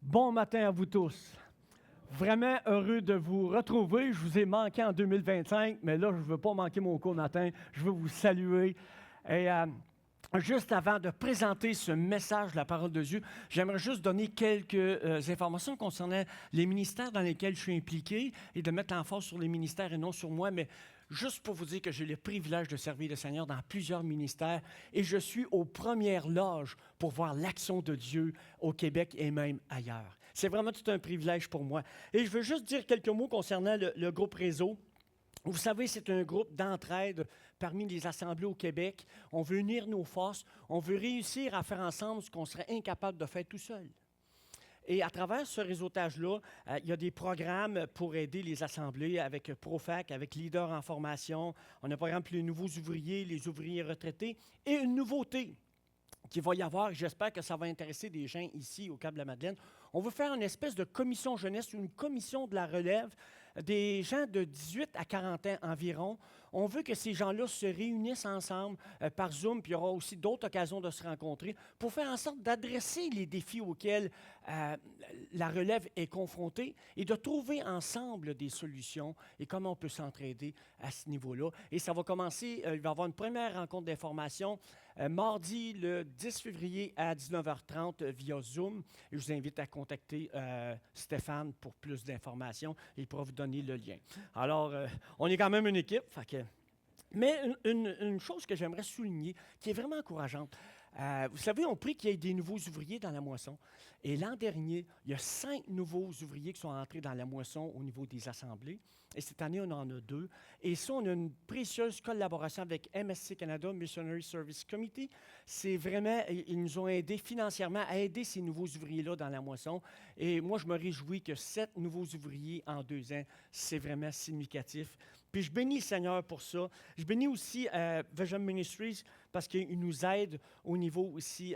Bon matin à vous tous. Vraiment heureux de vous retrouver. Je vous ai manqué en 2025, mais là, je ne veux pas manquer mon cours matin. Je veux vous saluer. Et juste avant de présenter ce message de la parole de Dieu, j'aimerais juste donner quelques informations concernant les ministères dans lesquels je suis impliqué et de mettre l'emphase sur les ministères et non sur moi, mais juste pour vous dire que j'ai le privilège de servir le Seigneur dans plusieurs ministères et je suis aux premières loges pour voir l'action de Dieu au Québec et même ailleurs. C'est vraiment tout un privilège pour moi. Et je veux juste dire quelques mots concernant le groupe Réseau. Vous savez, c'est un groupe d'entraide parmi les assemblées au Québec. On veut unir nos forces. On veut réussir à faire ensemble ce qu'on serait incapable de faire tout seul. Et à travers ce réseautage-là, il y a des programmes pour aider les assemblées avec Profac, avec Leader en formation. On a un programme pour les nouveaux ouvriers, les ouvriers retraités. Et une nouveauté qu'il va y avoir, j'espère que ça va intéresser des gens ici au Cap-de-la-Madeleine. On veut faire une espèce de commission jeunesse, une commission de la relève, des gens de 18 à 40 ans environ. On veut que ces gens-là se réunissent ensemble par Zoom, puis il y aura aussi d'autres occasions de se rencontrer pour faire en sorte d'adresser les défis auxquels la relève est confrontée et de trouver ensemble des solutions et comment on peut s'entraider à ce niveau-là. Et ça va commencer, il va y avoir une première rencontre d'information mardi le 10 février à 19h30 via Zoom. Et je vous invite à contacter Stéphane pour plus d'informations. Il pourra vous donner le lien. Alors, on est quand même une équipe. Mais une chose que j'aimerais souligner, qui est vraiment encourageante, vous savez, on prie qu'il y ait des nouveaux ouvriers dans la moisson. Et l'an dernier, il y a 5 nouveaux ouvriers qui sont entrés dans la moisson au niveau des assemblées. Et cette année, on en a 2. Et ça, on a une précieuse collaboration avec MSC Canada, Missionary Service Committee. C'est vraiment, ils nous ont aidés financièrement à aider ces nouveaux ouvriers-là dans la moisson. Et moi, je me réjouis que 7 nouveaux ouvriers en 2 ans, c'est vraiment significatif. Puis je bénis le Seigneur pour ça. Je bénis aussi Vision Ministries parce qu'il nous aide au niveau aussi,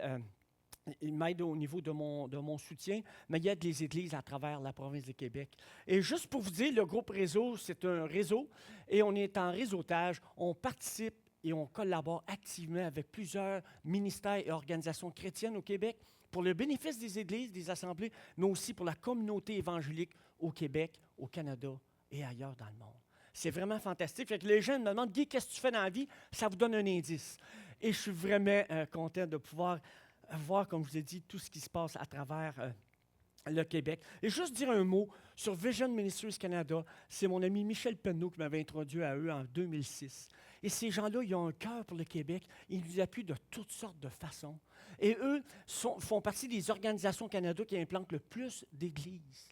il m'aide au niveau de mon soutien, mais il aide les églises à travers la province de Québec. Et juste pour vous dire, le groupe Réseau, c'est un réseau et on est en réseautage. On participe et on collabore activement avec plusieurs ministères et organisations chrétiennes au Québec pour le bénéfice des églises, des assemblées, mais aussi pour la communauté évangélique au Québec, au Canada et ailleurs dans le monde. C'est vraiment fantastique. Fait que les gens me demandent, Guy, qu'est-ce que tu fais dans la vie? Ça vous donne un indice. Et je suis vraiment content de pouvoir voir, comme je vous ai dit, tout ce qui se passe à travers le Québec. Et juste dire un mot sur Vision Ministries Canada. C'est mon ami Michel Penneau qui m'avait introduit à eux en 2006. Et ces gens-là, ils ont un cœur pour le Québec. Ils nous appuient de toutes sortes de façons. Et eux font partie des organisations au Canada qui implantent le plus d'églises.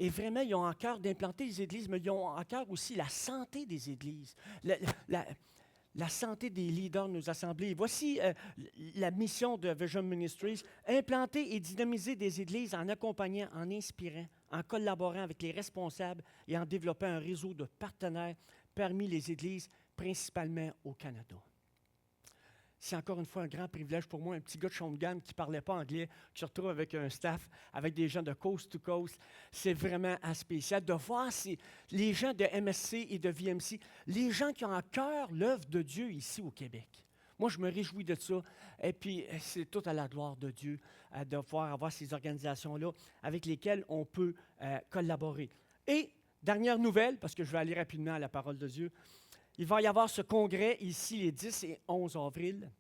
Et vraiment, ils ont en cœur d'implanter les églises, mais ils ont en cœur aussi la santé des églises, la santé des leaders de nos assemblées. Voici la mission de Vision Ministries, implanter et dynamiser des églises en accompagnant, en inspirant, en collaborant avec les responsables et en développant un réseau de partenaires parmi les églises, principalement au Canada. C'est encore une fois un grand privilège pour moi, un petit gars de Shawinigan qui ne parlait pas anglais, qui se retrouve avec un staff, avec des gens de coast to coast. C'est vraiment spécial de voir les gens de MSC et de VMC, les gens qui ont à cœur l'œuvre de Dieu ici au Québec. Moi, je me réjouis de ça. Et puis, c'est tout à la gloire de Dieu de pouvoir avoir ces organisations-là avec lesquelles on peut collaborer. Et, dernière nouvelle, parce que je vais aller rapidement à la parole de Dieu, il va y avoir ce congrès ici les 10 et 11 avril.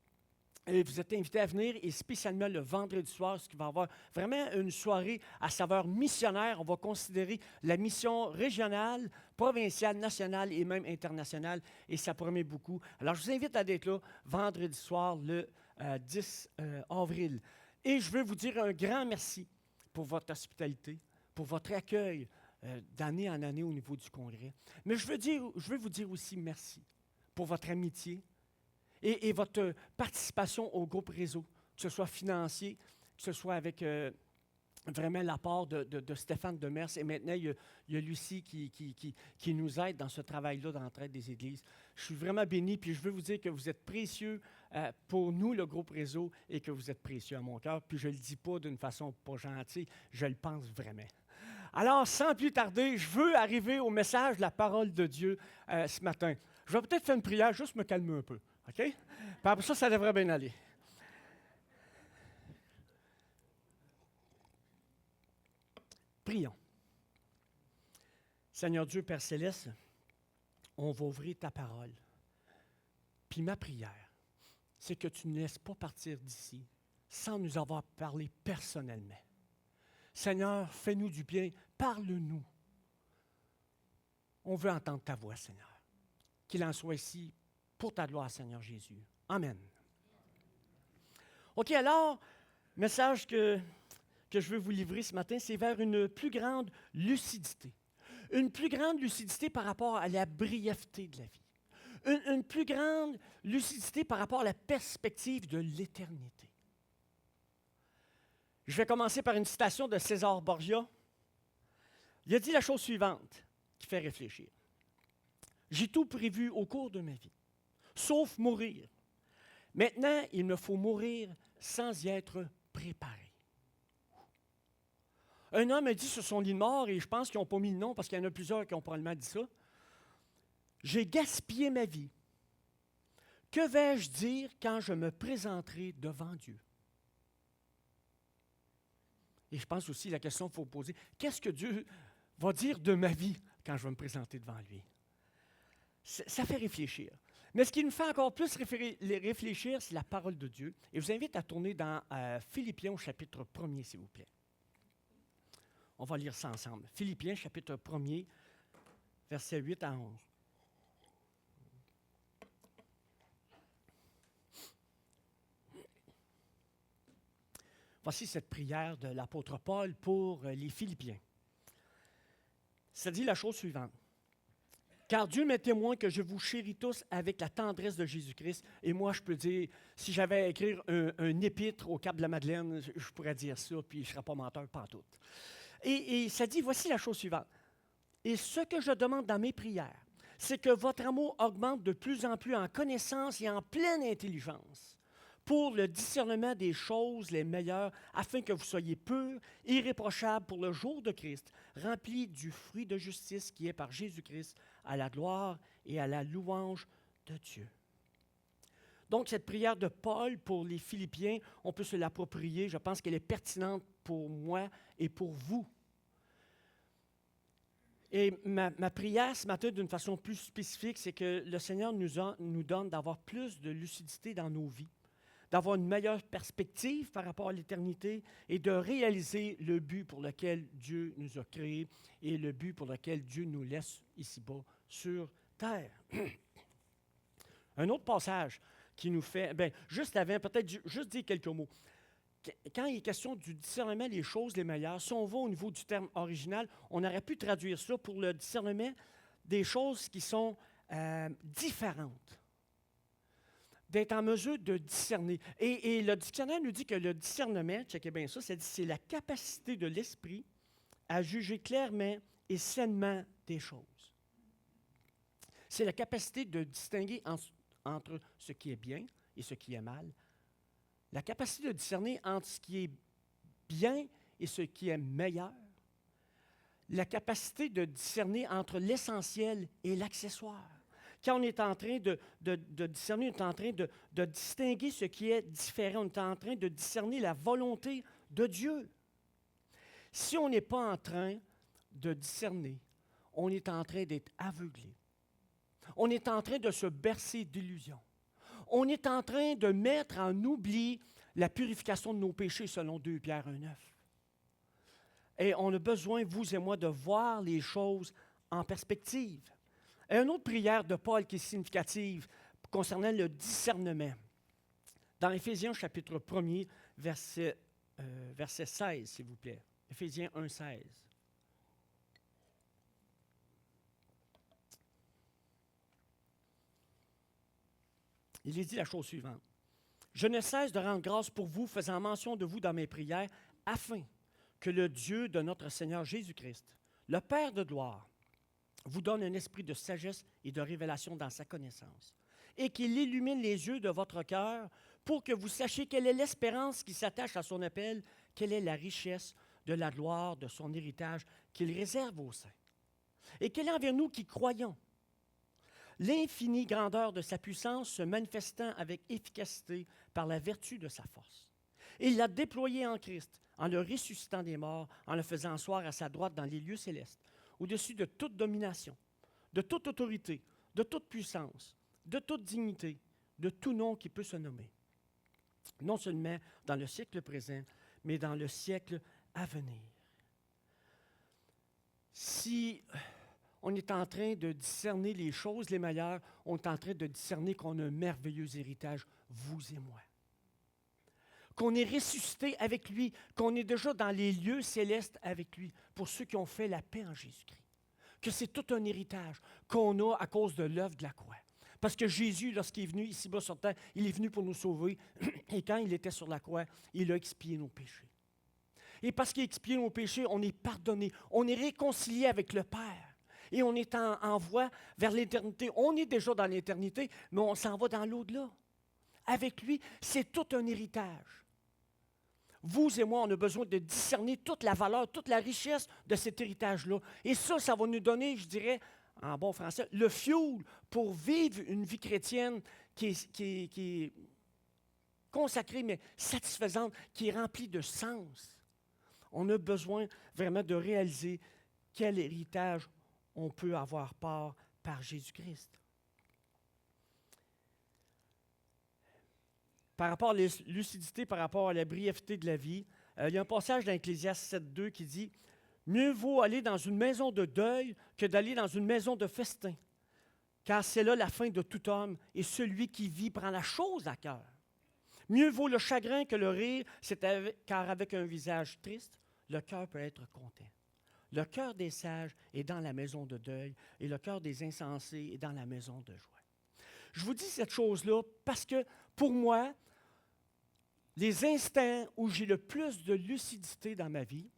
Et vous êtes invités à venir, et spécialement le vendredi soir, ce qui va avoir vraiment une soirée à saveur missionnaire. On va considérer la mission régionale, provinciale, nationale et même internationale, et ça promet beaucoup. Alors, je vous invite à être là vendredi soir, le 10 avril. Et je veux vous dire un grand merci pour votre hospitalité, pour votre accueil d'année en année au niveau du congrès. Mais je veux vous dire aussi merci pour votre amitié et votre participation au groupe Réseau, que ce soit financier, que ce soit avec vraiment l'apport de Stéphane Demers. Et maintenant, il y a Lucie qui nous aide dans ce travail-là d'entraide des églises. Je suis vraiment béni, puis je veux vous dire que vous êtes précieux pour nous, le groupe Réseau, et que vous êtes précieux à mon cœur. Puis je ne le dis pas d'une façon pas gentille, je le pense vraiment. Alors, sans plus tarder, je veux arriver au message de la parole de Dieu ce matin. Je vais peut-être faire une prière, juste me calmer un peu, OK? Puis après ça devrait bien aller. Prions. Seigneur Dieu, Père Céleste, on va ouvrir ta parole. Puis ma prière, c'est que tu ne laisses pas partir d'ici sans nous avoir parlé personnellement. Seigneur, fais-nous du bien, parle-nous. On veut entendre ta voix, Seigneur. Qu'il en soit ici pour ta gloire, Seigneur Jésus. Amen. OK, alors, le message que je veux vous livrer ce matin, c'est vers une plus grande lucidité. Une plus grande lucidité par rapport à la brièveté de la vie. Une plus grande lucidité par rapport à la perspective de l'éternité. Je vais commencer par une citation de César Borgia. Il a dit la chose suivante qui fait réfléchir. J'ai tout prévu au cours de ma vie, sauf mourir. Maintenant, il me faut mourir sans y être préparé. Un homme a dit sur son lit de mort, et je pense qu'ils n'ont pas mis le nom parce qu'il y en a plusieurs qui ont probablement dit ça. J'ai gaspillé ma vie. Que vais-je dire quand je me présenterai devant Dieu? Et je pense aussi la question qu'il faut poser, qu'est-ce que Dieu va dire de ma vie quand je vais me présenter devant lui? Ça fait réfléchir. Mais ce qui nous fait encore plus réfléchir, c'est la parole de Dieu. Et je vous invite à tourner dans Philippiens au chapitre 1er, s'il vous plaît. On va lire ça ensemble. Philippiens, chapitre 1er, versets 8 à 11. Voici cette prière de l'apôtre Paul pour les Philippiens. Ça dit la chose suivante. Car Dieu m'est témoin que je vous chéris tous avec la tendresse de Jésus-Christ. Et moi, je peux dire, si j'avais à écrire un épître au Cap de la Madeleine, je pourrais dire ça, puis je ne serais pas menteur pantoute. Et ça dit, voici la chose suivante. Et ce que je demande dans mes prières, c'est que votre amour augmente de plus en plus en connaissance et en pleine intelligence pour le discernement des choses les meilleures, afin que vous soyez purs, irréprochables pour le jour de Christ, remplis du fruit de justice qui est par Jésus-Christ, à la gloire et à la louange de Dieu. Donc, cette prière de Paul pour les Philippiens, on peut se l'approprier. Je pense qu'elle est pertinente pour moi et pour vous. Et ma prière ce matin, d'une façon plus spécifique, c'est que le Seigneur nous donne d'avoir plus de lucidité dans nos vies, d'avoir une meilleure perspective par rapport à l'éternité et de réaliser le but pour lequel Dieu nous a créés et le but pour lequel Dieu nous laisse ici-bas sur terre. Un autre passage qui nous fait, juste avant, peut-être juste dire quelques mots. Quand il est question du discernement des choses les meilleures, si on va au niveau du terme original, on aurait pu traduire ça pour le discernement des choses qui sont différentes. D'être en mesure de discerner. Et le dictionnaire nous dit que le discernement, checkez bien ça, c'est la capacité de l'esprit à juger clairement et sainement des choses. C'est la capacité de distinguer entre ce qui est bien et ce qui est mal. La capacité de discerner entre ce qui est bien et ce qui est meilleur. La capacité de discerner entre l'essentiel et l'accessoire. Quand on est en train de discerner, on est en train de distinguer ce qui est différent. On est en train de discerner la volonté de Dieu. Si on n'est pas en train de discerner, on est en train d'être aveuglé. On est en train de se bercer d'illusions. On est en train de mettre en oubli la purification de nos péchés selon 2 Pierre 1,9. Et on a besoin, vous et moi, de voir les choses en perspective. Et une autre prière de Paul qui est significative concernant le discernement. Dans Éphésiens chapitre 1er, verset 16, s'il vous plaît. Éphésiens 1, 16. Il est dit la chose suivante. Je ne cesse de rendre grâce pour vous, faisant mention de vous dans mes prières, afin que le Dieu de notre Seigneur Jésus-Christ, le Père de gloire, vous donne un esprit de sagesse et de révélation dans sa connaissance, et qu'il illumine les yeux de votre cœur pour que vous sachiez quelle est l'espérance qui s'attache à son appel, quelle est la richesse de la gloire de son héritage qu'il réserve aux saints, et quelle est envers nous qui croyons l'infinie grandeur de sa puissance se manifestant avec efficacité par la vertu de sa force. Et il l'a déployé en Christ, en le ressuscitant des morts, en le faisant asseoir à sa droite dans les lieux célestes, au-dessus de toute domination, de toute autorité, de toute puissance, de toute dignité, de tout nom qui peut se nommer. Non seulement dans le siècle présent, mais dans le siècle à venir. Si on est en train de discerner les choses les meilleures, on est en train de discerner qu'on a un merveilleux héritage, vous et moi. Qu'on est ressuscité avec lui, qu'on est déjà dans les lieux célestes avec lui, pour ceux qui ont fait la paix en Jésus-Christ. Que c'est tout un héritage qu'on a à cause de l'œuvre de la croix. Parce que Jésus, lorsqu'il est venu ici-bas sur terre, il est venu pour nous sauver. Et quand il était sur la croix, il a expié nos péchés. Et parce qu'il a expié nos péchés, on est pardonné. On est réconcilié avec le Père. Et on est en voie vers l'éternité. On est déjà dans l'éternité, mais on s'en va dans l'au-delà. Avec lui, c'est tout un héritage. Vous et moi, on a besoin de discerner toute la valeur, toute la richesse de cet héritage-là. Et ça va nous donner, je dirais, en bon français, le fuel pour vivre une vie chrétienne qui est consacrée, mais satisfaisante, qui est remplie de sens. On a besoin vraiment de réaliser quel héritage on peut avoir part par Jésus-Christ. Par rapport à la lucidité, par rapport à la brièveté de la vie, il y a un passage dans Ecclésiaste 7.2 qui dit « Mieux vaut aller dans une maison de deuil que d'aller dans une maison de festin, car c'est là la fin de tout homme, et celui qui vit prend la chose à cœur. Mieux vaut le chagrin que le rire, car avec un visage triste, le cœur peut être content. Le cœur des sages est dans la maison de deuil, et le cœur des insensés est dans la maison de joie. » Je vous dis cette chose-là parce que, pour moi, les instants où j'ai le plus de lucidité dans ma vie,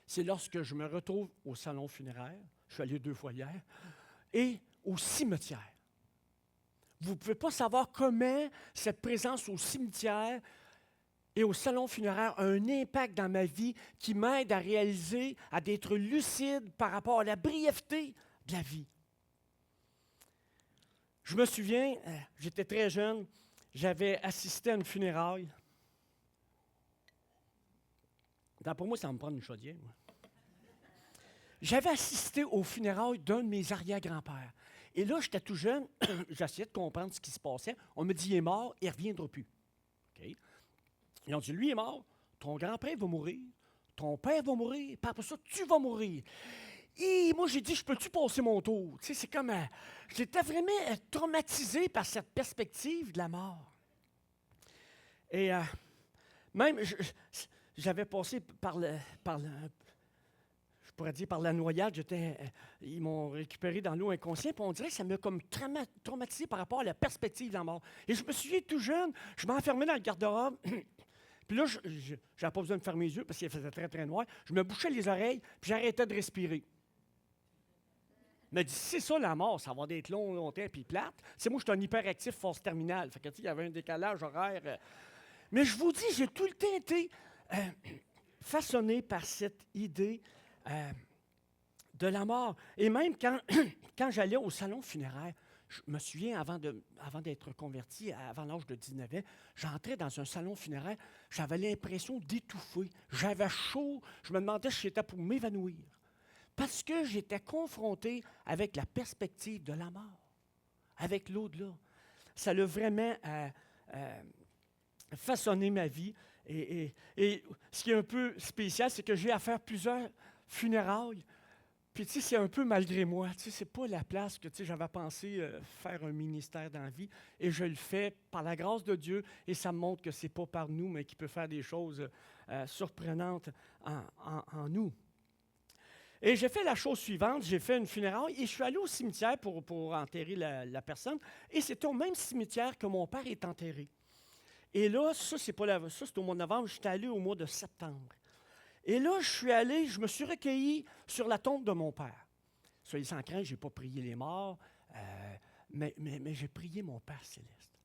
c'est lorsque je me retrouve au salon funéraire, je suis allé 2 fois hier, et au cimetière. Vous ne pouvez pas savoir comment cette présence au cimetière et au salon funéraire a un impact dans ma vie qui m'aide à réaliser, à d'être lucide par rapport à la brièveté de la vie. Je me souviens, j'étais très jeune, j'avais assisté à une funéraille. Pour moi, ça va me prendre une chaudière. Moi. J'avais assisté aux funérailles d'un de mes arrière-grands-pères. Et là, j'étais tout jeune, j'essayais de comprendre ce qui se passait. On me dit, il est mort, il ne reviendra plus. Okay. Ils ont dit, lui est mort, ton grand-père va mourir, ton père va mourir, puis après ça, tu vas mourir. Et moi, j'ai dit, je peux-tu passer mon tour? Tu sais, c'est comme, j'étais vraiment traumatisé par cette perspective de la mort. Et même, j'avais passé par je pourrais dire par la noyade, ils m'ont récupéré dans l'eau inconscient, puis on dirait que ça m'a comme traumatisé par rapport à la perspective de la mort. Et je me souviens, tout jeune, je m'enfermais dans le garde-robe, puis là, je n'avais pas besoin de fermer les yeux parce qu'il faisait très, très noir. Je me bouchais les oreilles, puis j'arrêtais de respirer. Il m'a dit, c'est ça la mort, ça va être longtemps puis plate. C'est moi, je suis un hyperactif force terminale. Fait que, il y avait un décalage horaire. Mais je vous dis, j'ai tout le temps été façonné par cette idée de la mort. Et même quand j'allais au salon funéraire, je me souviens, avant d'être converti, avant l'âge de 19 ans, j'entrais dans un salon funéraire, j'avais l'impression d'étouffer. J'avais chaud, je me demandais si j'étais pour m'évanouir. Parce que j'étais confronté avec la perspective de la mort, avec l'au-delà. Ça l'a vraiment façonné ma vie. Et ce qui est un peu spécial, c'est que j'ai à faire plusieurs funérailles. Puis, tu sais, c'est un peu malgré moi. Tu sais, c'est pas la place que, tu sais, j'avais pensé faire un ministère dans la vie. Et je le fais par la grâce de Dieu. Et ça me montre que c'est pas par nous, mais qu'il peut faire des choses surprenantes en nous. Et j'ai fait la chose suivante, j'ai fait une funéraille et je suis allé au cimetière pour enterrer la personne. Et c'était au même cimetière que mon père est enterré. Et là, ça, c'est au mois de novembre, j'étais allé au mois de septembre. Et là, je me suis recueilli sur la tombe de mon père. Soyez sans crainte, je n'ai pas prié les morts, mais j'ai prié mon Père céleste.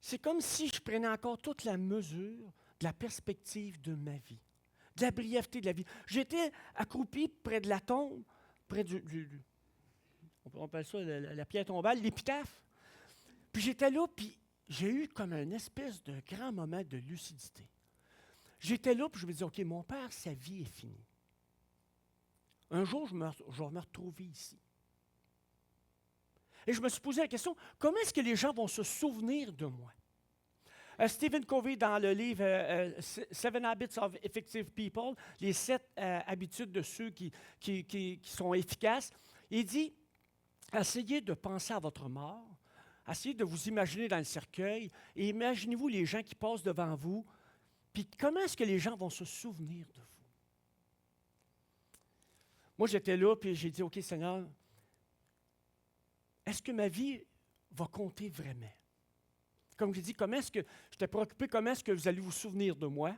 C'est comme si je prenais encore toute la mesure de la perspective de ma vie, de la brièveté de la vie. J'étais accroupi près de la tombe, près on appelle ça la pierre tombale, l'épitaphe. Puis j'étais là, puis j'ai eu comme une espèce de grand moment de lucidité. J'étais là, puis je me disais, OK, mon père, sa vie est finie. Un jour, je vais me retrouver ici. Et je me suis posé la question, comment est-ce que les gens vont se souvenir de moi? Stephen Covey, dans le livre Seven Habits of Effective People, les 7 habitudes de ceux qui sont efficaces, il dit, essayez de penser à votre mort, essayez de vous imaginer dans le cercueil, et imaginez-vous les gens qui passent devant vous, puis comment est-ce que les gens vont se souvenir de vous? Moi, j'étais là, puis j'ai dit, OK, Seigneur, est-ce que ma vie va compter vraiment? Comme je dis, comment est-ce que j'étais préoccupé, comment est-ce que vous allez vous souvenir de moi?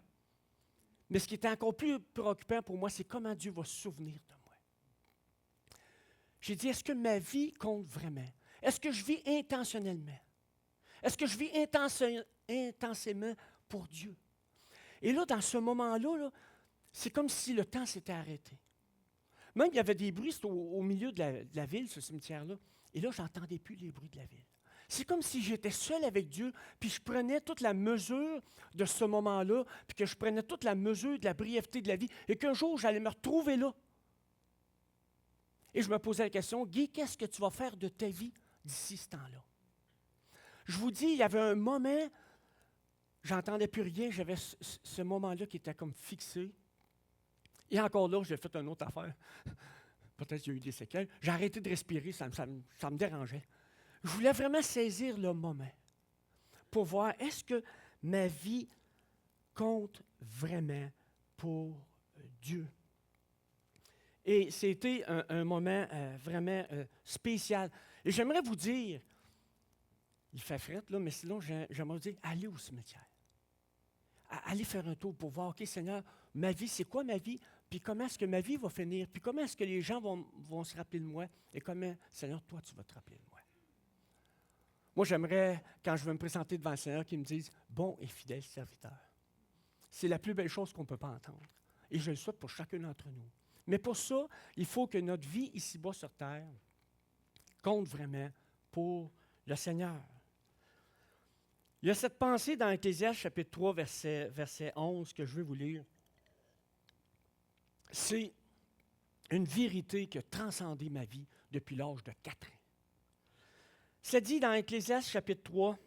Mais ce qui était encore plus préoccupant pour moi, c'est comment Dieu va se souvenir de moi. J'ai dit, est-ce que ma vie compte vraiment? Est-ce que je vis intentionnellement? Est-ce que je vis intensément pour Dieu? Et là, dans ce moment-là, c'est comme si le temps s'était arrêté. Même il y avait des bruits, c'était au milieu de la ville, ce cimetière-là. Et là, je n'entendais plus les bruits de la ville. C'est comme si j'étais seul avec Dieu, puis je prenais toute la mesure de ce moment-là, puis que je prenais toute la mesure de la brièveté de la vie, et qu'un jour, j'allais me retrouver là. Et je me posais la question, Guy, qu'est-ce que tu vas faire de ta vie d'ici ce temps-là? Je vous dis, il y avait un moment, j'entendais plus rien, j'avais ce moment-là qui était comme fixé. Et encore là, j'ai fait une autre affaire. Peut-être qu'il y a eu des séquelles. J'ai arrêté de respirer, ça me dérangeait. Je voulais vraiment saisir le moment pour voir, est-ce que ma vie compte vraiment pour Dieu? Et c'était un moment vraiment spécial. Et j'aimerais vous dire, il fait fret, là, mais sinon, j'aimerais vous dire, allez au cimetière. Allez faire un tour pour voir, OK, Seigneur, ma vie, c'est quoi ma vie? Puis comment est-ce que ma vie va finir? Puis comment est-ce que les gens vont se rappeler de moi? Et comment, Seigneur, toi, tu vas te rappeler de moi? Moi, j'aimerais, quand je vais me présenter devant le Seigneur, qu'il me dise, bon et fidèle serviteur. C'est la plus belle chose qu'on ne peut pas entendre. Et je le souhaite pour chacun d'entre nous. Mais pour ça, il faut que notre vie ici-bas sur terre compte vraiment pour le Seigneur. Il y a cette pensée dans Ecclésiaste chapitre 3, verset 11 que je vais vous lire. C'est une vérité qui a transcendé ma vie depuis l'âge de 4 ans. C'est dit dans Ecclésiaste chapitre 3,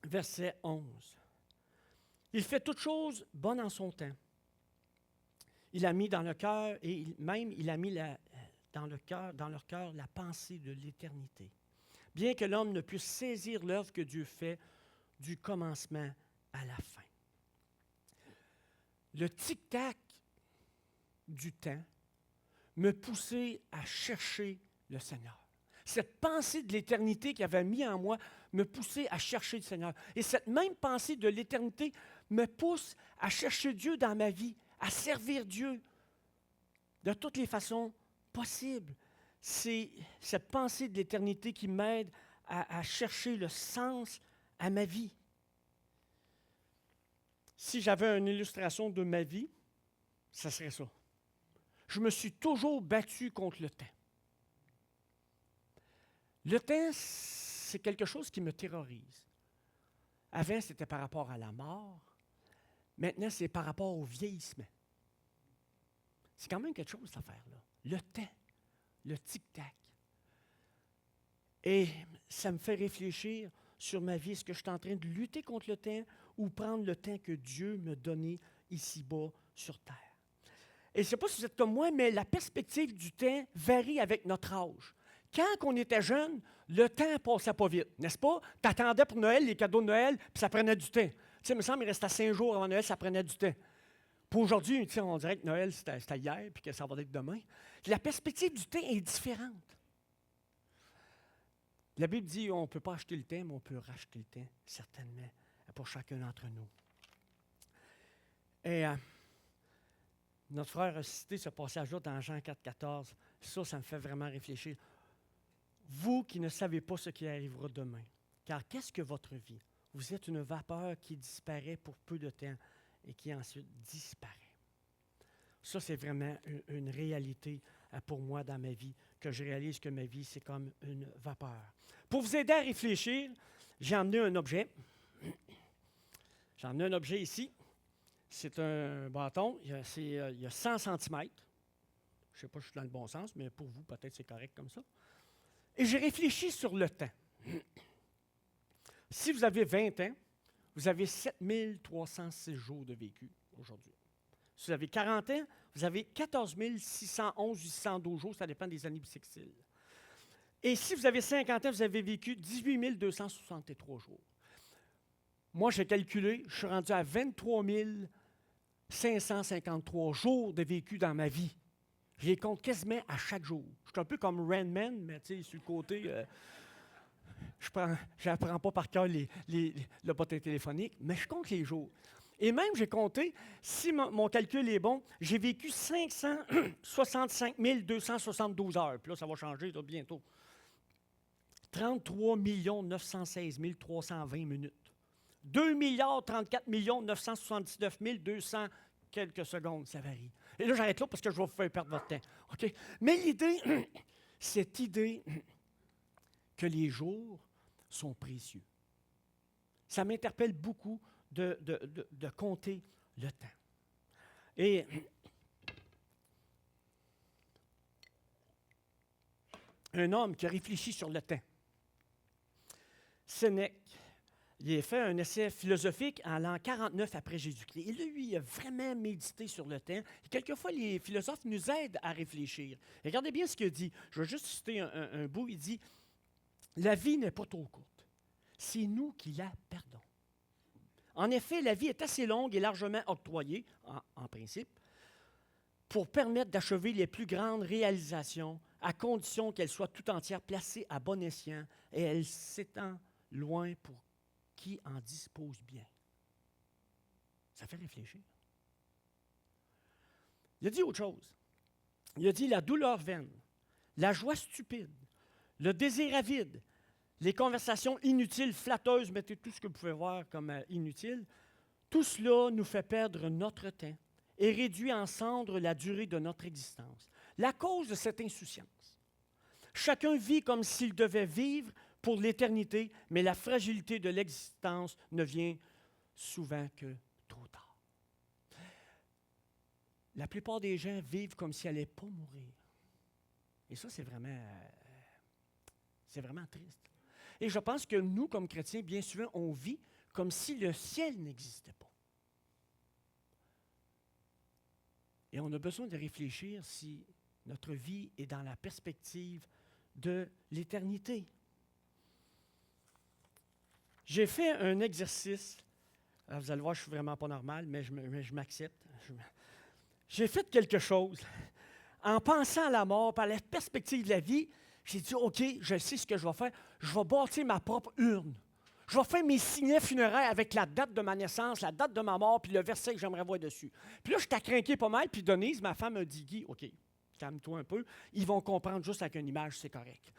verset 11. Il fait toutes choses bonnes en son temps. Il a mis dans le cœur, et il a mis dans leur cœur la pensée de l'éternité. Bien que l'homme ne puisse saisir l'œuvre que Dieu fait du commencement à la fin. Le tic-tac du temps me poussait à chercher le Seigneur. Cette pensée de l'éternité qu'il avait mis en moi me poussait à chercher le Seigneur. Et cette même pensée de l'éternité me pousse à chercher Dieu dans ma vie, à servir Dieu de toutes les façons possibles. C'est cette pensée de l'éternité qui m'aide à chercher le sens à ma vie. Si j'avais une illustration de ma vie, ça serait ça. Je me suis toujours battu contre le temps. Le temps, c'est quelque chose qui me terrorise. Avant, c'était par rapport à la mort. Maintenant, c'est par rapport au vieillissement. C'est quand même quelque chose, cette affaire-là. Le temps, le tic-tac. Et ça me fait réfléchir sur ma vie. Est-ce que je suis en train de lutter contre le temps ou prendre le temps que Dieu m'a donné ici-bas sur terre? Et je ne sais pas si vous êtes comme moi, mais la perspective du temps varie avec notre âge. Quand on était jeune, le temps ne passait pas vite, n'est-ce pas? Tu attendais pour Noël, les cadeaux de Noël, puis ça prenait du temps. Tu sais, il me semble qu'il restait 5 jours avant Noël, ça prenait du temps. Pour aujourd'hui, on dirait que Noël, c'était hier, puis que ça va être demain. La perspective du temps est différente. La Bible dit on ne peut pas acheter le temps, mais on peut racheter le temps, certainement, pour chacun d'entre nous. Et notre frère a cité ce passage-là dans Jean 4, 14. Ça me fait vraiment réfléchir. Vous qui ne savez pas ce qui arrivera demain, car qu'est-ce que votre vie? Vous êtes une vapeur qui disparaît pour peu de temps et qui ensuite disparaît. Ça, c'est vraiment une réalité pour moi dans ma vie, que je réalise que ma vie, c'est comme une vapeur. Pour vous aider à réfléchir, j'ai emmené un objet. J'ai emmené un objet ici. C'est un bâton. Il y a 100 centimètres. Je ne sais pas si je suis dans le bon sens, mais pour vous, peut-être c'est correct comme ça. Et j'ai réfléchi sur le temps. Si vous avez 20 ans, vous avez 7306 jours de vécu aujourd'hui. Si vous avez 40 ans, vous avez 14 611 812 jours, ça dépend des années bissextiles. Et si vous avez 50 ans, vous avez vécu 18 263 jours. Moi, j'ai calculé, je suis rendu à 23 553 jours de vécu dans ma vie. Je les compte quasiment à chaque jour. Je suis un peu comme Rain Man, mais tu sais, sur le côté, je n'apprends pas par cœur le bottin téléphonique, mais je compte les jours. Et même, j'ai compté, si mon calcul est bon, j'ai vécu 565 272 heures. Puis là, ça va changer là, bientôt. 33 916 320 minutes. 2 34 979 200 quelques secondes, ça varie. Et là, j'arrête là parce que je vais vous faire perdre votre temps. OK? Mais l'idée, cette idée que les jours sont précieux. Ça m'interpelle beaucoup de compter le temps. Et un homme qui a réfléchi sur le temps, Sénèque, il a fait un essai philosophique en l'an 49 après Jésus-Christ. Et lui, il a vraiment médité sur le temps. Et quelquefois, les philosophes nous aident à réfléchir. Et regardez bien ce qu'il dit. Je vais juste citer un bout. Il dit « La vie n'est pas trop courte. C'est nous qui la perdons. En effet, la vie est assez longue et largement octroyée, en principe, pour permettre d'achever les plus grandes réalisations, à condition qu'elle soit tout entière placée à bon escient et elle s'étend loin pour qui en dispose bien. » Ça fait réfléchir. Il a dit autre chose. Il a dit la douleur vaine, la joie stupide, le désir avide, les conversations inutiles, flatteuses, mettez tout ce que vous pouvez voir comme inutile, tout cela nous fait perdre notre temps et réduit en cendres la durée de notre existence. La cause de cette insouciance. Chacun vit comme s'il devait vivre pour l'éternité, mais la fragilité de l'existence ne vient souvent que trop tard. La plupart des gens vivent comme s'ils n'allaient pas mourir. Et ça, c'est vraiment triste. Et je pense que nous, comme chrétiens, bien souvent, on vit comme si le ciel n'existait pas. Et on a besoin de réfléchir si notre vie est dans la perspective de l'éternité. J'ai fait un exercice. Alors vous allez voir, je ne suis vraiment pas normal, mais je m'accepte. J'ai fait quelque chose. En pensant à la mort, par la perspective de la vie, j'ai dit, OK, je sais ce que je vais faire. Je vais bâtir ma propre urne. Je vais faire mes signets funéraires avec la date de ma naissance, la date de ma mort, puis le verset que j'aimerais voir dessus. Puis là, je t'ai craqué pas mal, puis Denise, ma femme, me dit, Guy, OK, calme-toi un peu. Ils vont comprendre juste avec une image, c'est correct.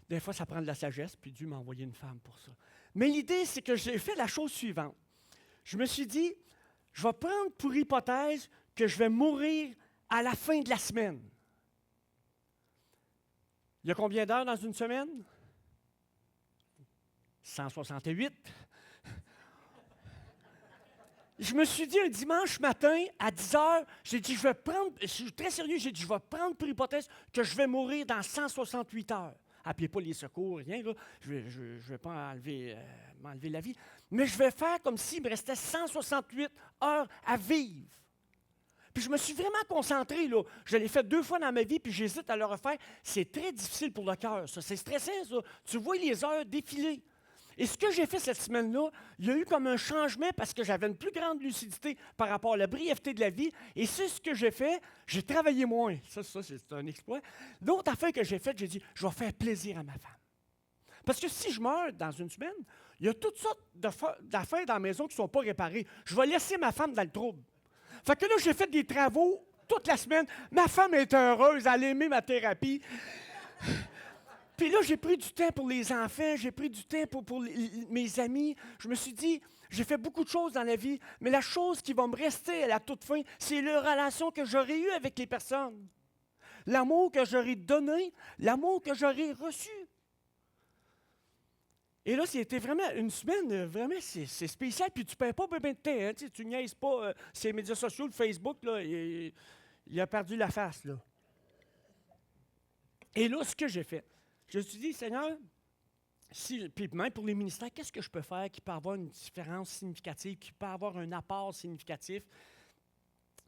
Des fois, ça prend de la sagesse, puis Dieu m'a envoyé une femme pour ça. Mais l'idée, c'est que j'ai fait la chose suivante. Je me suis dit, je vais prendre pour hypothèse que je vais mourir à la fin de la semaine. Il y a combien d'heures dans une semaine? 168. Je me suis dit un dimanche matin à 10 heures, j'ai dit, je suis très sérieux, j'ai dit, je vais prendre pour hypothèse que je vais mourir dans 168 heures. Appelez pas les secours, rien, là. Je ne vais pas m'enlever la vie. Mais je vais faire comme s'il me restait 168 heures à vivre. Puis je me suis vraiment concentré, là. Je l'ai fait 2 fois dans ma vie, puis j'hésite à le refaire. C'est très difficile pour le cœur, ça. C'est stressant, ça. Tu vois les heures défiler. Et ce que j'ai fait cette semaine-là, il y a eu comme un changement parce que j'avais une plus grande lucidité par rapport à la brièveté de la vie. Et c'est ce que j'ai fait. J'ai travaillé moins. Ça c'est un exploit. L'autre affaire que j'ai faite, j'ai dit, je vais faire plaisir à ma femme. Parce que si je meurs dans une semaine, il y a toutes sortes d'affaires dans la maison qui ne sont pas réparées. Je vais laisser ma femme dans le trouble. Fait que là, j'ai fait des travaux toute la semaine. Ma femme est heureuse, elle a aimé ma thérapie. Puis là, j'ai pris du temps pour les enfants, j'ai pris du temps pour mes amis. Je me suis dit, j'ai fait beaucoup de choses dans la vie, mais la chose qui va me rester à la toute fin, c'est la relation que j'aurai eue avec les personnes. L'amour que j'aurai donné, l'amour que j'aurai reçu. Et là, c'était vraiment une semaine, vraiment, c'est spécial. Puis tu ne perds pas bien de temps. Hein, tu ne niaises pas ces médias sociaux, le Facebook, là, il a perdu la face. Là. Et là, ce que j'ai fait, je me suis dit, Seigneur, puis même pour les ministères, qu'est-ce que je peux faire qui peut avoir une différence significative, qui peut avoir un apport significatif?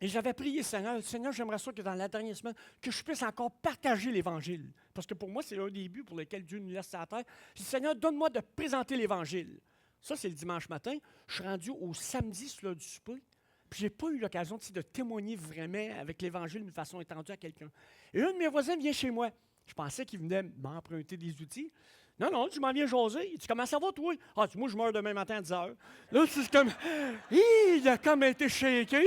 Et j'avais prié, Seigneur, j'aimerais ça que dans la dernière semaine, que je puisse encore partager l'Évangile. Parce que pour moi, c'est un des buts pour lesquels Dieu nous laisse sur la terre. Je dis, Seigneur, donne-moi de présenter l'Évangile. Ça, c'est le dimanche matin. Je suis rendu au samedi sur l'heure du souper. Puis je n'ai pas eu l'occasion de témoigner vraiment avec l'Évangile d'une façon étendue à quelqu'un. Et un de mes voisins vient chez moi. Je pensais qu'il venait m'emprunter des outils. Non, non, tu m'en viens jaser. Tu commences à voir, toi? Ah, moi, je meurs demain matin à 10 heures. Là, c'est comme. Il a comme été shaké.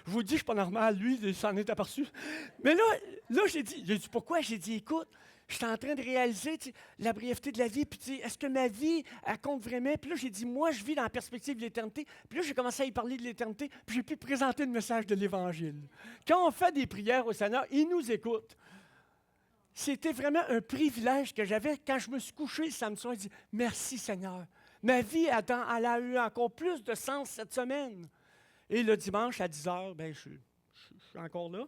Je vous dis, je ne suis pas normal. Lui, il s'en est aperçu. Mais là j'ai dit pourquoi? J'ai dit, écoute, je suis en train de réaliser la brièveté de la vie. Puis, est-ce que ma vie, elle compte vraiment? Puis là, j'ai dit, moi, je vis dans la perspective de l'éternité. Puis là, j'ai commencé à y parler de l'éternité. Puis j'ai pu présenter le message de l'Évangile. Quand on fait des prières au Seigneur, il nous écoute. C'était vraiment un privilège que j'avais quand je me suis couché le samedi soir. Je dis, merci Seigneur. Ma vie, elle a eu encore plus de sens cette semaine. Et le dimanche à 10 heures, ben, je suis encore là.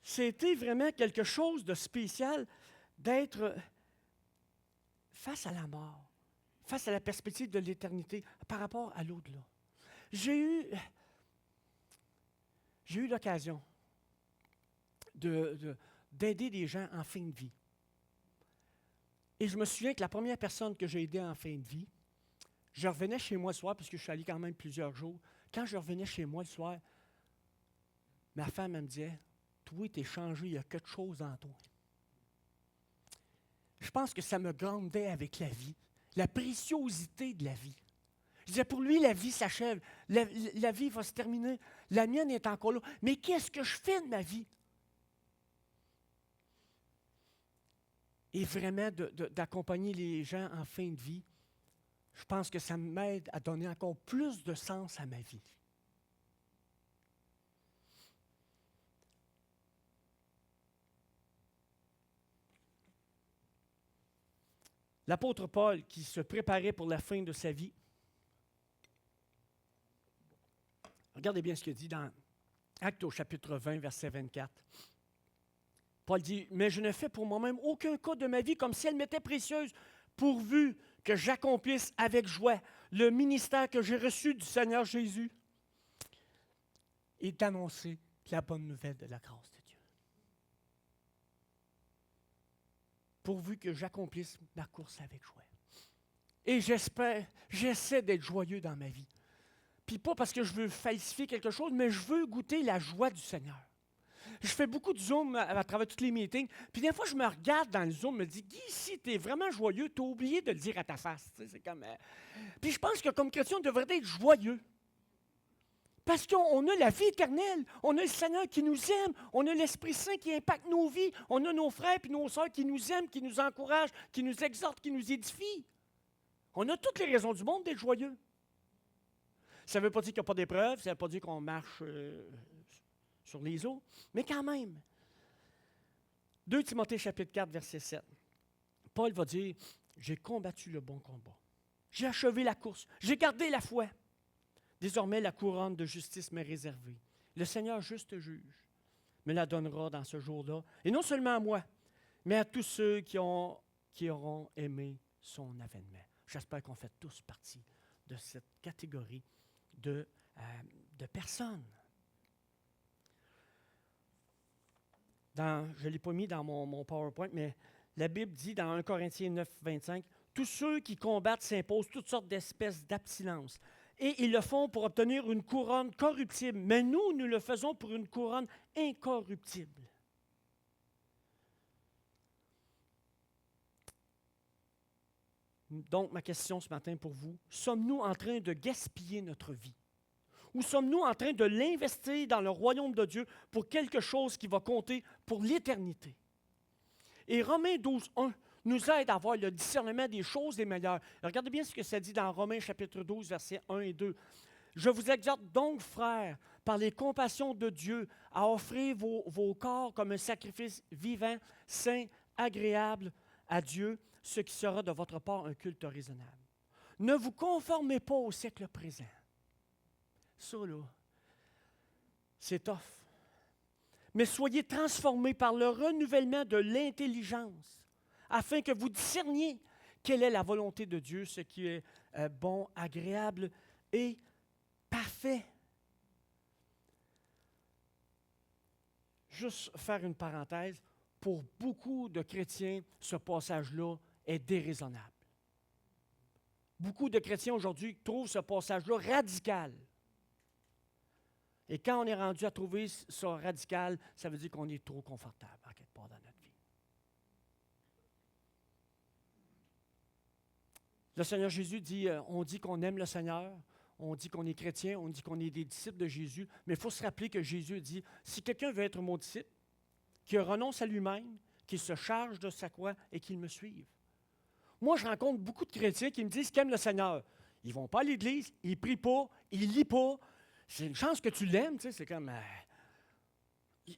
C'était vraiment quelque chose de spécial d'être face à la mort, face à la perspective de l'éternité par rapport à l'au-delà. J'ai eu l'occasion d'aider des gens en fin de vie. Et je me souviens que la première personne que j'ai aidée en fin de vie, je revenais chez moi le soir, parce que je suis allé quand même plusieurs jours. Quand je revenais chez moi le soir, ma femme elle me disait, « Toi, t'es changé, il y a quelque chose en toi. » Je pense que ça me grandait avec la vie, la préciosité de la vie. Je disais, pour lui, la vie s'achève, la vie va se terminer, la mienne est encore là. Mais qu'est-ce que je fais de ma vie? Et vraiment d'accompagner les gens en fin de vie, je pense que ça m'aide à donner encore plus de sens à ma vie. L'apôtre Paul, qui se préparait pour la fin de sa vie, regardez bien ce qu'il dit dans Actes au chapitre 20, verset 24. Paul dit, « Mais je ne fais pour moi-même aucun cas de ma vie comme si elle m'était précieuse, pourvu que j'accomplisse avec joie le ministère que j'ai reçu du Seigneur Jésus et d'annoncer la bonne nouvelle de la grâce de Dieu. Pourvu que j'accomplisse ma course avec joie. » Et j'essaie d'être joyeux dans ma vie. Puis pas parce que je veux falsifier quelque chose, mais je veux goûter la joie du Seigneur. Je fais beaucoup de Zoom à travers tous les meetings. Puis des fois, je me regarde dans le Zoom et me dis, Guy, si tu es vraiment joyeux, tu as oublié de le dire à ta face. Tu sais, c'est comme, Puis je pense que comme chrétien, on devrait être joyeux. Parce qu'on a la vie éternelle. On a le Seigneur qui nous aime. On a l'Esprit Saint qui impacte nos vies. On a nos frères et nos sœurs qui nous aiment, qui nous encouragent, qui nous exhortent, qui nous édifient. On a toutes les raisons du monde d'être joyeux. Ça ne veut pas dire qu'il n'y a pas d'épreuves. Ça ne veut pas dire qu'on marche sur les eaux, mais quand même. 2 Timothée chapitre 4, verset 7. Paul va dire, « J'ai combattu le bon combat. J'ai achevé la course. J'ai gardé la foi. Désormais, la couronne de justice m'est réservée. Le Seigneur, juste juge, me la donnera dans ce jour-là. Et non seulement à moi, mais à tous ceux qui auront aimé son avènement. » J'espère qu'on fait tous partie de cette catégorie de personnes. Je ne l'ai pas mis dans mon PowerPoint, mais la Bible dit dans 1 Corinthiens 9, 25, « Tous ceux qui combattent s'imposent toutes sortes d'espèces d'abstinence. Et ils le font pour obtenir une couronne corruptible. Mais nous le faisons pour une couronne incorruptible. » Donc, ma question ce matin pour vous, sommes-nous en train de gaspiller notre vie? Ou sommes-nous en train de l'investir dans le royaume de Dieu pour quelque chose qui va compter pour l'éternité? Et Romains 12, 1 nous aide à avoir le discernement des choses les meilleures. Regardez bien ce que ça dit dans Romains chapitre 12, versets 1 et 2. « Je vous exhorte donc, frères, par les compassions de Dieu, à offrir vos corps comme un sacrifice vivant, saint, agréable à Dieu, ce qui sera de votre part un culte raisonnable. Ne vous conformez pas au siècle présent. Ça, là, c'est tough. Mais soyez transformés par le renouvellement de l'intelligence, afin que vous discerniez quelle est la volonté de Dieu, ce qui est bon, agréable et parfait. Juste faire une parenthèse, pour beaucoup de chrétiens, ce passage-là est déraisonnable. Beaucoup de chrétiens aujourd'hui trouvent ce passage-là radical. Et quand on est rendu à trouver ça radical, ça veut dire qu'on est trop confortable à quelque part dans notre vie. Le Seigneur Jésus dit, on dit qu'on aime le Seigneur, on dit qu'on est chrétien, on dit qu'on est des disciples de Jésus, mais il faut se rappeler que Jésus dit, si quelqu'un veut être mon disciple, qu'il renonce à lui-même, qu'il se charge de sa croix et qu'il me suive. Moi, je rencontre beaucoup de chrétiens qui me disent qu'ils aiment le Seigneur. Ils ne vont pas à l'Église, ils ne prient pas, ils ne lisent pas. C'est une chance que tu l'aimes, tu sais, c'est comme...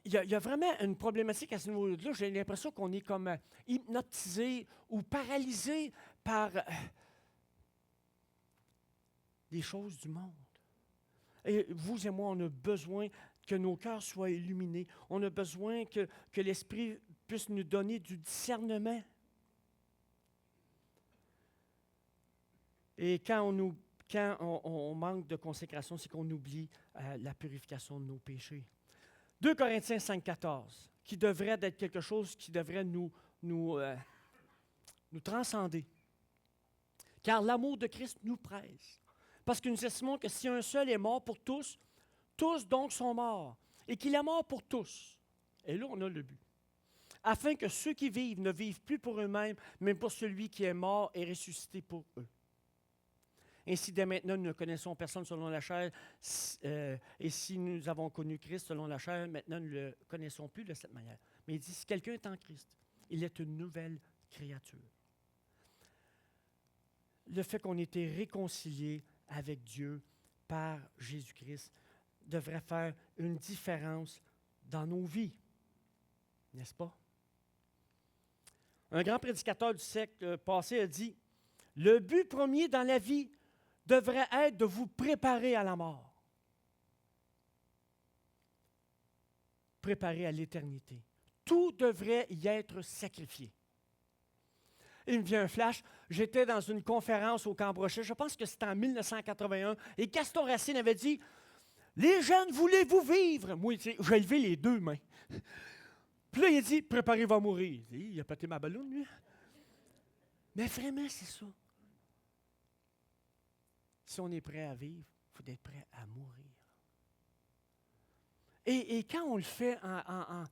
Il y a vraiment une problématique à ce niveau-là. J'ai l'impression qu'on est comme hypnotisé ou paralysé par des choses du monde. Et vous et moi, on a besoin que nos cœurs soient illuminés. On a besoin que l'Esprit puisse nous donner du discernement. Et quand on manque de consécration, c'est qu'on oublie la purification de nos péchés. 2 Corinthiens 5,14, qui devrait être quelque chose qui devrait nous transcender. Car l'amour de Christ nous presse. Parce que nous estimons que si un seul est mort pour tous, tous donc sont morts. Et qu'il est mort pour tous. Et là, on a le but. Afin que ceux qui vivent ne vivent plus pour eux-mêmes, mais pour celui qui est mort et ressuscité pour eux. Ainsi, dès maintenant, nous ne connaissons personne selon la chair, et si nous avons connu Christ selon la chair, maintenant, nous ne le connaissons plus de cette manière. Mais il dit, si quelqu'un est en Christ, il est une nouvelle créature. Le fait qu'on ait été réconcilié avec Dieu par Jésus-Christ devrait faire une différence dans nos vies, n'est-ce pas? Un grand prédicateur du siècle passé a dit, « Le but premier dans la vie devrait être de vous préparer à la mort. Préparer à l'éternité. Tout devrait y être sacrifié. » Il me vient un flash. J'étais dans une conférence au Camp-Brochet, je pense que c'était en 1981, et Gaston Racine avait dit, « Les jeunes, voulez-vous vivre? » Moi, j'ai levé les deux mains. Puis là, il a dit, « Préparez-vous à mourir. » Il a pété ma balloune, lui. Mais vraiment, c'est ça. Si on est prêt à vivre, il faut être prêt à mourir. Et quand on le fait en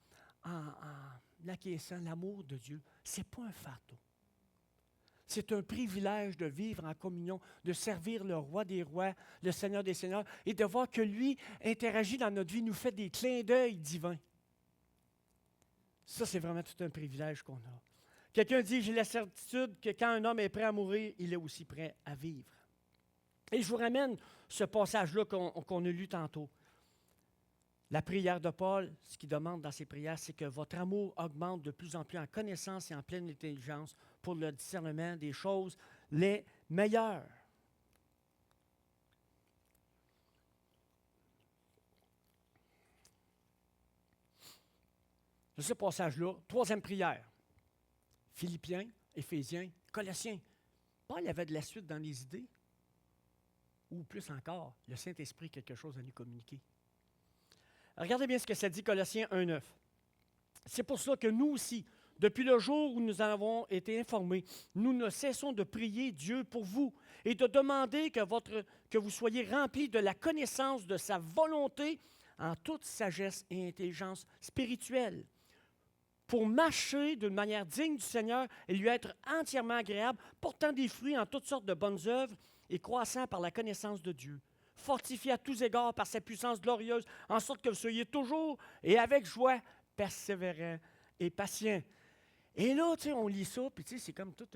acquiesçant l'amour de Dieu, ce n'est pas un fardeau. C'est un privilège de vivre en communion, de servir le roi des rois, le Seigneur des seigneurs, et de voir que lui interagit dans notre vie, nous fait des clins d'œil divins. Ça, c'est vraiment tout un privilège qu'on a. Quelqu'un dit, j'ai la certitude que quand un homme est prêt à mourir, il est aussi prêt à vivre. Et je vous ramène ce passage-là qu'on a lu tantôt. La prière de Paul, ce qu'il demande dans ses prières, c'est que votre amour augmente de plus en plus en connaissance et en pleine intelligence pour le discernement des choses les meilleures. De ce passage-là, troisième prière. Philippiens, Éphésiens, Colossiens. Paul avait de la suite dans les idées. Ou plus encore, le Saint-Esprit a quelque chose à nous communiquer. Regardez bien ce que ça dit, Colossiens 1,9. C'est pour cela que nous aussi, depuis le jour où nous avons été informés, nous ne cessons de prier Dieu pour vous et de demander que vous soyez remplis de la connaissance de sa volonté en toute sagesse et intelligence spirituelle, pour marcher d'une manière digne du Seigneur et lui être entièrement agréable, portant des fruits en toutes sortes de bonnes œuvres, et croissant par la connaissance de Dieu, fortifié à tous égards par sa puissance glorieuse, en sorte que vous soyez toujours et avec joie, persévérants et patients. Et là, tu sais, on lit ça, puis tu sais, c'est comme tout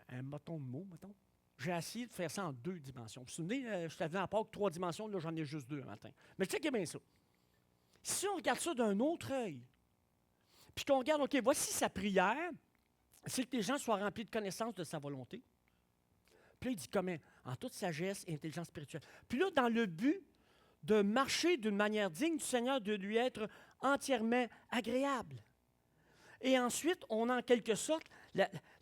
un bâton de mots, mettons. J'ai essayé de faire ça en 2 dimensions. Vous vous souvenez, je t'avais à Pâques 3 dimensions, là, j'en ai juste 2 un matin. Mais checkez bien ça. Si on regarde ça d'un autre œil, Puis qu'on regarde, OK, voici sa prière, c'est que les gens soient remplis de connaissance de sa volonté. Puis là, il dit comment? En toute sagesse et intelligence spirituelle. Puis là, dans le but de marcher d'une manière digne du Seigneur, de lui être entièrement agréable. Et ensuite, on a en quelque sorte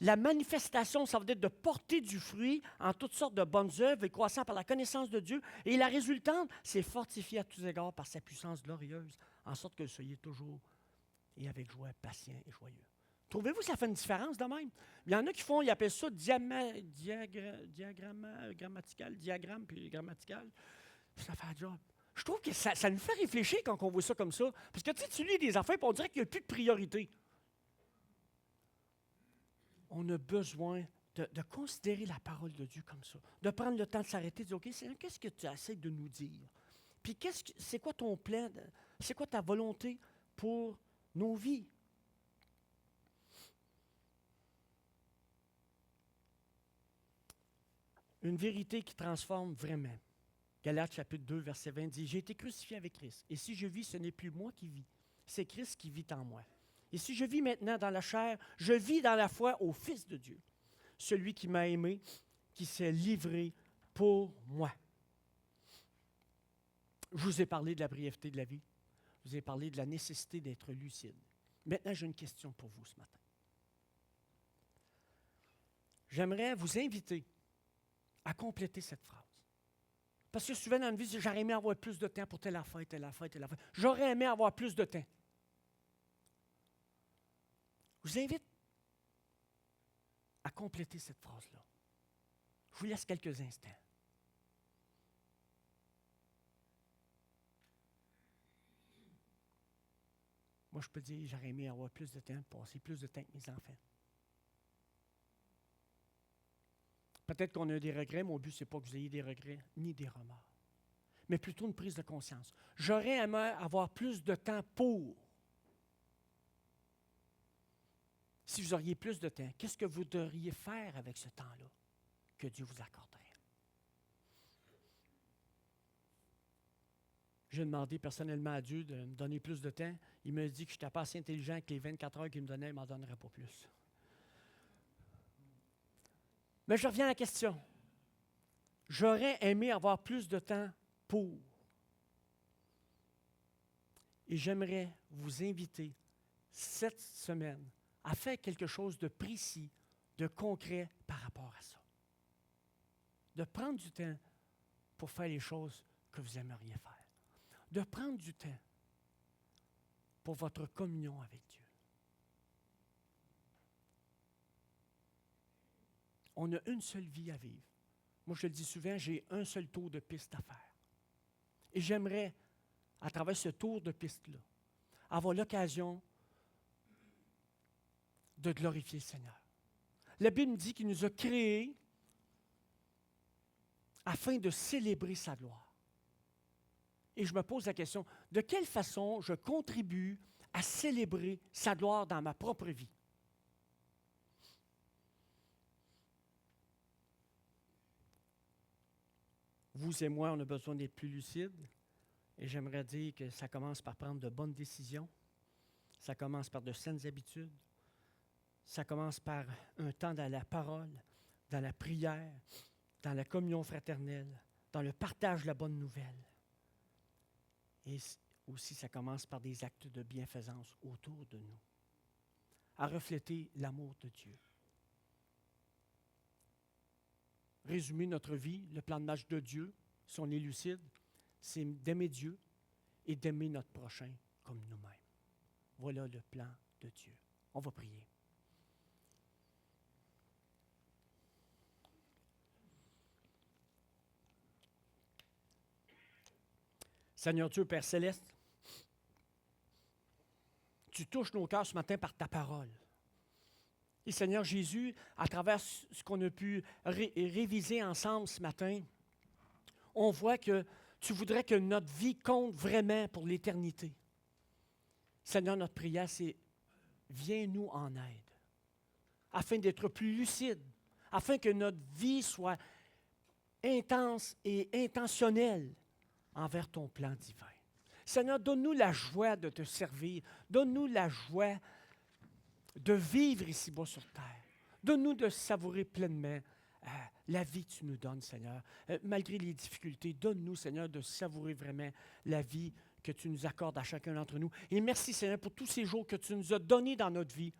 la manifestation, ça veut dire de porter du fruit en toutes sortes de bonnes œuvres et croissant par la connaissance de Dieu. Et la résultante, c'est fortifié à tous égards par sa puissance glorieuse, en sorte que vous soyez toujours et avec joie, patient et joyeux. Trouvez-vous que ça fait une différence de même? Il y en a qui font, ils appellent ça diagramme, puis grammatical. Ça fait un job. Je trouve que ça nous fait réfléchir quand on voit ça comme ça. Parce que tu lis des affaires et on dirait qu'il n'y a plus de priorité. On a besoin de considérer la parole de Dieu comme ça. De prendre le temps de s'arrêter et de dire, OK, Seigneur, qu'est-ce que tu essaies de nous dire? Puis c'est quoi ton plan? C'est quoi ta volonté pour nos vies? Une vérité qui transforme vraiment. Galates chapitre 2, verset 20 dit, « J'ai été crucifié avec Christ, et si je vis, ce n'est plus moi qui vis, c'est Christ qui vit en moi. Et si je vis maintenant dans la chair, je vis dans la foi au Fils de Dieu, celui qui m'a aimé, qui s'est livré pour moi. » Je vous ai parlé de la brièveté de la vie. Je vous ai parlé de la nécessité d'être lucide. Maintenant, j'ai une question pour vous ce matin. J'aimerais vous inviter à compléter cette phrase. Parce que souvent dans la vie, j'aurais aimé avoir plus de temps pour telle affaire, telle affaire, telle affaire. J'aurais aimé avoir plus de temps. Je vous invite à compléter cette phrase-là. Je vous laisse quelques instants. Moi, je peux dire, j'aurais aimé avoir plus de temps, passer plus de temps avec mes enfants. Peut-être qu'on a des regrets, mon but, ce n'est pas que vous ayez des regrets ni des remords, mais plutôt une prise de conscience. J'aurais aimé avoir plus de temps pour. Si vous auriez plus de temps, qu'est-ce que vous devriez faire avec ce temps-là que Dieu vous accorderait? J'ai demandé personnellement à Dieu de me donner plus de temps. Il m'a dit que je n'étais pas assez intelligent, que les 24 heures qu'il me donnait, il ne m'en donnerait pas plus. Mais je reviens à la question. J'aurais aimé avoir plus de temps pour. Et j'aimerais vous inviter cette semaine à faire quelque chose de précis, de concret par rapport à ça. De prendre du temps pour faire les choses que vous aimeriez faire. De prendre du temps pour votre communion avec Dieu. On a une seule vie à vivre. Moi, je le dis souvent, j'ai un seul tour de piste à faire. Et j'aimerais, à travers ce tour de piste-là, avoir l'occasion de glorifier le Seigneur. La Bible dit qu'il nous a créés afin de célébrer sa gloire. Et je me pose la question, de quelle façon je contribue à célébrer sa gloire dans ma propre vie? Vous et moi, on a besoin d'être plus lucides. Et j'aimerais dire que ça commence par prendre de bonnes décisions. Ça commence par de saines habitudes. Ça commence par un temps dans la parole, dans la prière, dans la communion fraternelle, dans le partage de la bonne nouvelle. Et aussi, ça commence par des actes de bienfaisance autour de nous, à refléter l'amour de Dieu. Résumer notre vie, le plan de match de Dieu, si on est lucide, c'est d'aimer Dieu et d'aimer notre prochain comme nous-mêmes. Voilà le plan de Dieu. On va prier. Seigneur Dieu, Père Céleste, tu touches nos cœurs ce matin par ta parole. Et Seigneur Jésus, à travers ce qu'on a pu réviser ensemble ce matin, on voit que tu voudrais que notre vie compte vraiment pour l'éternité. Seigneur, notre prière, c'est viens-nous en aide, afin d'être plus lucide, afin que notre vie soit intense et intentionnelle envers ton plan divin. Seigneur, donne-nous la joie de te servir. Donne-nous la joie de vivre ici-bas sur terre. Donne-nous de savourer pleinement la vie que tu nous donnes, Seigneur. Malgré les difficultés, donne-nous, Seigneur, de savourer vraiment la vie que tu nous accordes à chacun d'entre nous. Et merci, Seigneur, pour tous ces jours que tu nous as donnés dans notre vie.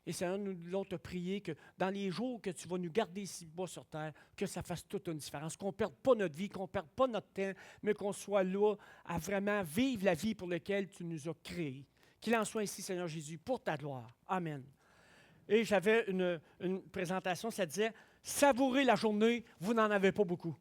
Et Seigneur, nous voulons te prier que dans les jours que tu vas nous garder ici-bas sur terre, que ça fasse toute une différence, qu'on ne perde pas notre vie, qu'on ne perde pas notre temps, mais qu'on soit là à vraiment vivre la vie pour laquelle tu nous as créés. Qu'il en soit ainsi, Seigneur Jésus, pour ta gloire. Amen. Et j'avais une présentation, ça disait « Savourez la journée, vous n'en avez pas beaucoup ».